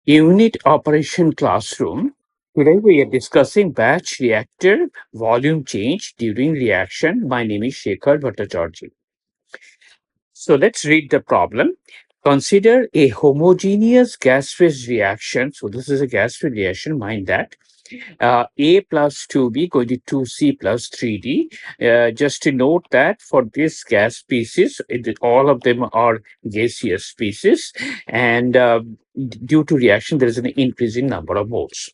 Unit Operation Classroom. Today we are discussing batch reactor volume change during reaction. My name is Shekhar Bhattacharjee. So let's read the problem. Consider a homogeneous gas-phase reaction. So this is a gas-phase reaction, mind that. A plus 2B going to 2C plus 3D. Just to note that for this gas species, all of them are gaseous species, and due to reaction, there is an increasing number of moles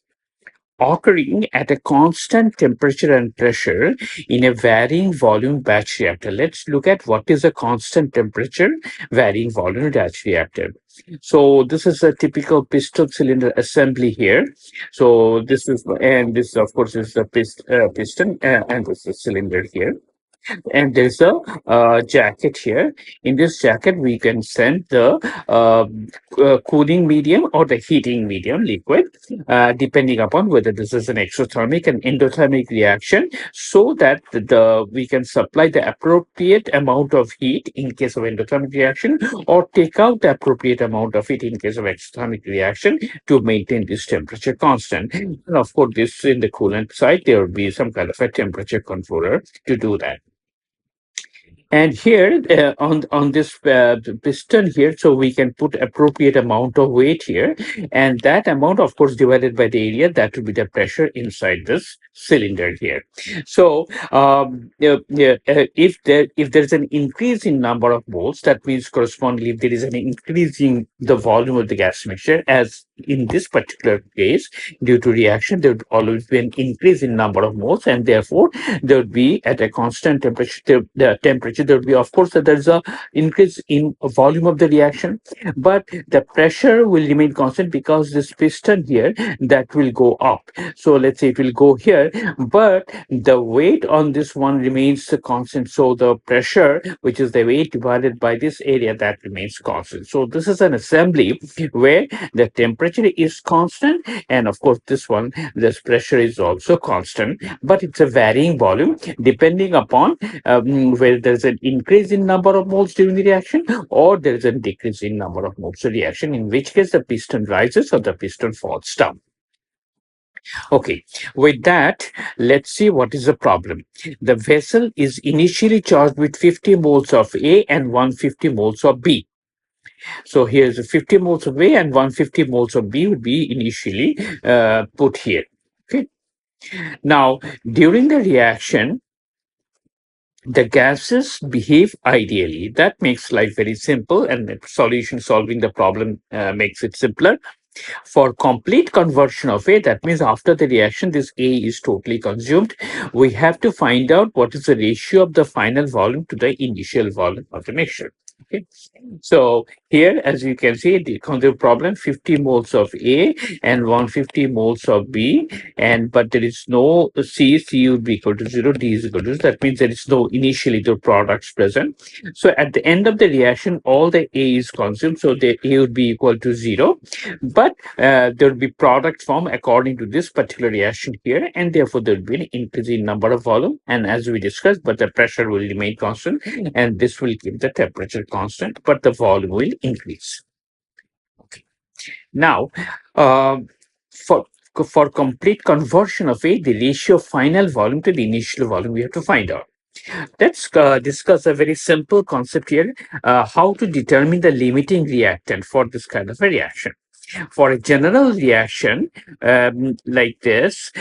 occurring at a constant temperature and pressure in a varying volume batch reactor. Let's look at what is a constant temperature varying volume batch reactor. So this is a typical piston cylinder assembly here. So this is, and this of course is the piston, and this is the cylinder here, and there's a jacket here. In this jacket we can send the cooling medium or the heating medium liquid, depending upon whether this is an exothermic and endothermic reaction, so that we can supply the appropriate amount of heat in case of endothermic reaction, or take out the appropriate amount of heat in case of exothermic reaction to maintain this temperature constant. And of course, this in the coolant side, there will be some kind of a temperature controller to do that. And here on this piston here, so we can put appropriate amount of weight here, and that amount, of course, divided by the area, that will be the pressure inside this cylinder here. So if there's an increase in number of moles, that means correspondingly if there is an increase in the volume of the gas mixture, as in this particular case, due to reaction, there would always be an increase in number of moles, and therefore there would be at a constant temperature, the temperature, there would be, of course, there's a increase in volume of the reaction, but the pressure will remain constant because this piston here, that will go up. So let's say it will go here, but the weight on this one remains constant. So the pressure, which is the weight divided by this area, that remains constant. So this is an assembly where the temperature is constant, and of course this one, this pressure is also constant, but it's a varying volume depending upon whether there's an increase in number of moles during the reaction, or there is a decrease in number of moles of reaction, in which case the piston rises or the piston falls down. Okay, with that, let's see what is the problem. The vessel is initially charged with 50 moles of A and 150 moles of B. So here's 50 moles of A and 150 moles of B would be initially put here. Okay. Now, during the reaction, the gases behave ideally. That makes life very simple, and the solution solving the problem makes it simpler. For complete conversion of A, that means after the reaction, this A is totally consumed, we have to find out what is the ratio of the final volume to the initial volume of the mixture. Okay. So here, as you can see, the conserve problem, 50 moles of A and 150 moles of B, but there is no C would be equal to 0, D is equal to 0. That means there is no initially the products present. So at the end of the reaction, all the A is consumed, so the A would be equal to 0. But there will be product form according to this particular reaction here, and therefore there will be an increase in number of volume, and as we discussed, but the pressure will remain constant, and this will keep the temperature constant, but the volume will increase. Okay. Now, for for complete conversion of A, the ratio of final volume to the initial volume, we have to find out. Let's discuss a very simple concept here, how to determine the limiting reactant for this kind of a reaction. For a general reaction like this,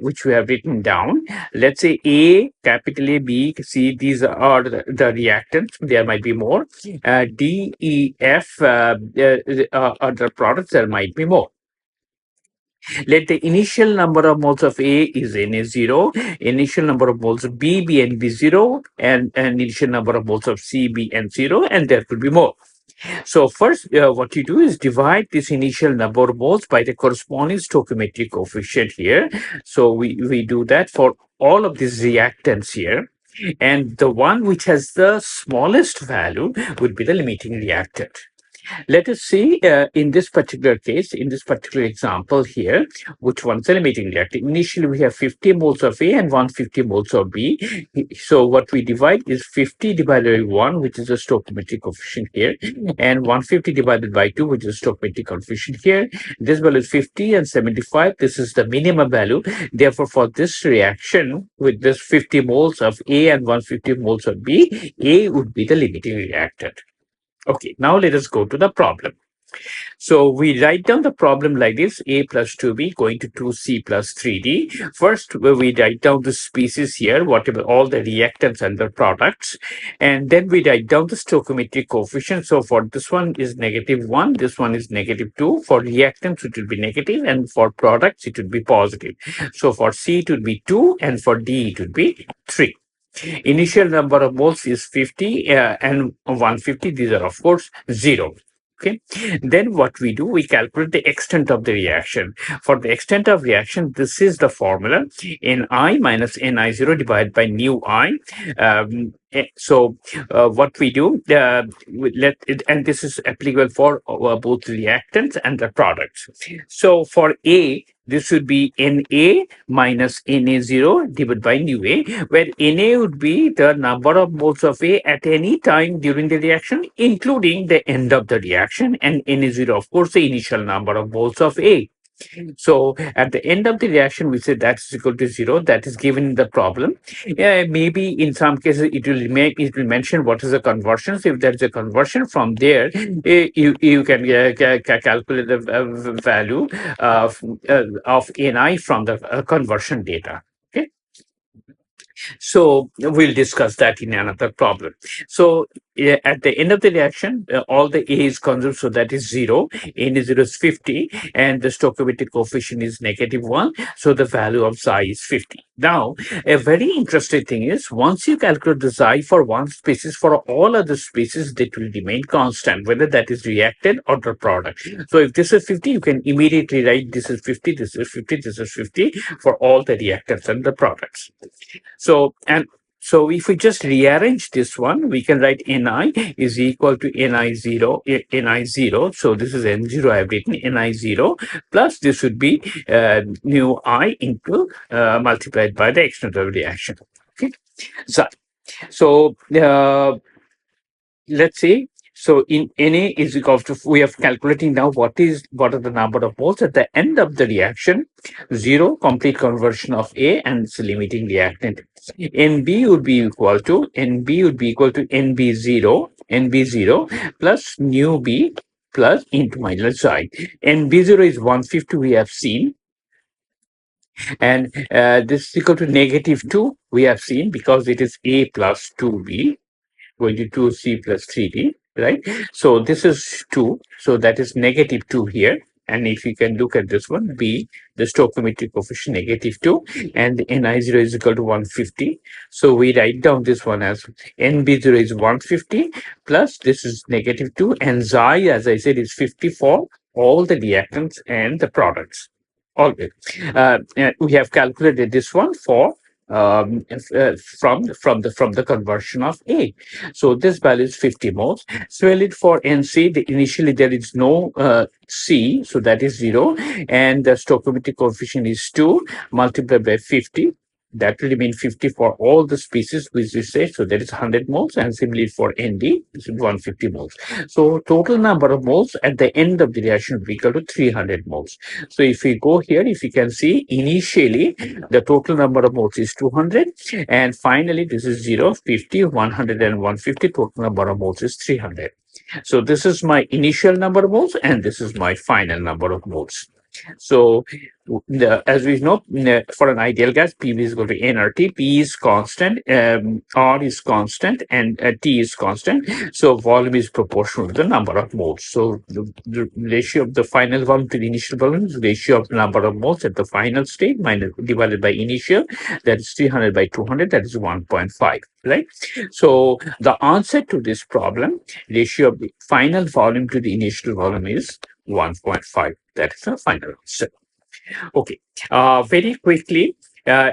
which we have written down, let's say A, capital A, B, C, these are the reactants. There might be more. D, E, F are the products. There might be more. Let the initial number of moles of A is Na 0, initial number of moles of B and B 0, and initial number of moles of C, B, and 0, and there could be more. So first, what you do is divide this initial number of moles by the corresponding stoichiometric coefficient here. So we do that for all of these reactants here. And the one which has the smallest value would be the limiting reactant. Let us see in this particular case, in this particular example here, which one's the limiting reactor. Initially, we have 50 moles of A and 150 moles of B. So what we divide is 50 divided by 1, which is the stoichiometric coefficient here, and 150 divided by 2, which is the stoichiometric coefficient here. This value is 50 and 75. This is the minimum value. Therefore, for this reaction with this 50 moles of A and 150 moles of B, A would be the limiting reactant. Okay, now let us go to the problem. So we write down the problem like this: A plus 2B going to 2C plus 3D. First, we write down the species here, whatever, all the reactants and the products. And then we write down the stoichiometric coefficient. So for this one is -1, this one is -2. For reactants, it will be negative, and for products, it would be positive. So for C, it would be 2, and for D, it would be 3. Initial number of moles is 50 and 150. These are, of course, 0. Okay. Then what we do, we calculate the extent of the reaction. For the extent of reaction, this is the formula: Ni minus Ni0 divided by nu I. So what we do, let it, and this is applicable for both reactants and the products. So for A, this would be Na minus Na0 divided by nu A, where Na would be the number of moles of A at any time during the reaction, including the end of the reaction, and Na0, of course, the initial number of moles of A. So at the end of the reaction, we say that is equal to 0. That is given in the problem. Maybe in some cases it will mention what is the conversion. So if there is a conversion from there, you can calculate the value of Ni from the conversion data. Okay. So we'll discuss that in another problem. So at the end of the reaction, all the A is consumed, so that is 0. Na0 is 50, and the stoichiometric coefficient is -1. So the value of Xi is 50. Now, a very interesting thing is, once you calculate the Xi for one species, for all other species, that will remain constant, whether that is reactant or the product. So if this is 50, you can immediately write this is 50, this is 50, this is 50 for all the reactants and the products. So if we just rearrange this one, we can write Ni is equal to Ni0. So this is N0 I have written, Ni0 plus this would be nu I into multiplied by the extent of reaction. Okay. So let's see. So in Na is equal to, we are calculating now what are the number of moles at the end of the reaction. 0, complete conversion of A, and its limiting reactant. Nb would be equal to Nb0 plus nu B plus into minus I. Nb0 is 150, we have seen. And this is equal to -2, we have seen, because it is A plus 2B going to 2C plus 3D, right? So this is 2, so that is -2 here. And if you can look at this one, B, the stoichiometric coefficient -2, and the Ni0 is equal to 150. So we write down this one as Nb0 is 150 plus this is -2, and Xi, as I said, is 50 for all the reactants and the products. Okay. We have calculated this one for from the conversion of A. So this value is 50 moles. Similarly for NC, initially there is no C, so that is 0, and the stoichiometric coefficient is 2 multiplied by 50. That will remain 50 for all the species which we say, so that is 100 moles, and similarly for ND, this is 150 moles. So total number of moles at the end of the reaction will be equal to 300 moles. So if we go here, if you can see, initially the total number of moles is 200, and finally this is 0, 50, 100, and 150. Total number of moles is 300. So this is my initial number of moles, and this is my final number of moles. So as we know, for an ideal gas, PV is equal to nRT. P is constant, R is constant, and T is constant. So volume is proportional to the number of moles. So the ratio of the final volume to the initial volume is the ratio of the number of moles at the final state minus divided by initial. That is 300 by 200. That is 1.5. Right. So the answer to this problem, ratio of the final volume to the initial volume, is 1.5. That is the final answer. Okay. Very quickly,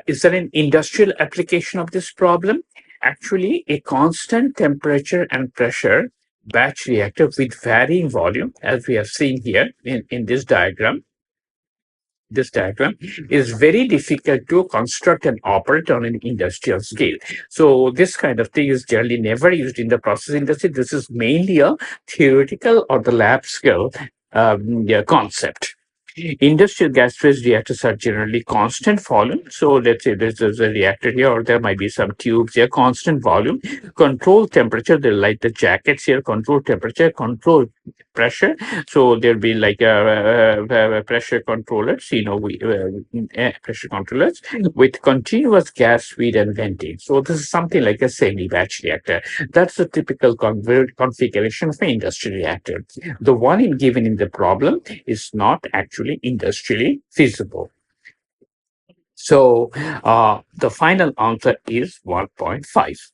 is there an industrial application of this problem? Actually, a constant temperature and pressure batch reactor with varying volume, as we have seen here in this diagram is very difficult to construct and operate on an industrial scale. So this kind of thing is generally never used in the process industry. This is mainly a theoretical or the lab scale yeah, concept. Industrial gas phase reactors are generally constant volume. So let's say there's a reactor here, or there might be some tubes here, constant volume, control temperature. They're like the jackets here, control temperature, control pressure. So there'll be like pressure controllers, pressure controllers with continuous gas feed and venting. So this is something like a semi-batch reactor. That's the typical configuration of an industrial reactor. The one given in the problem is not actually industrially feasible. So the final answer is 1.5.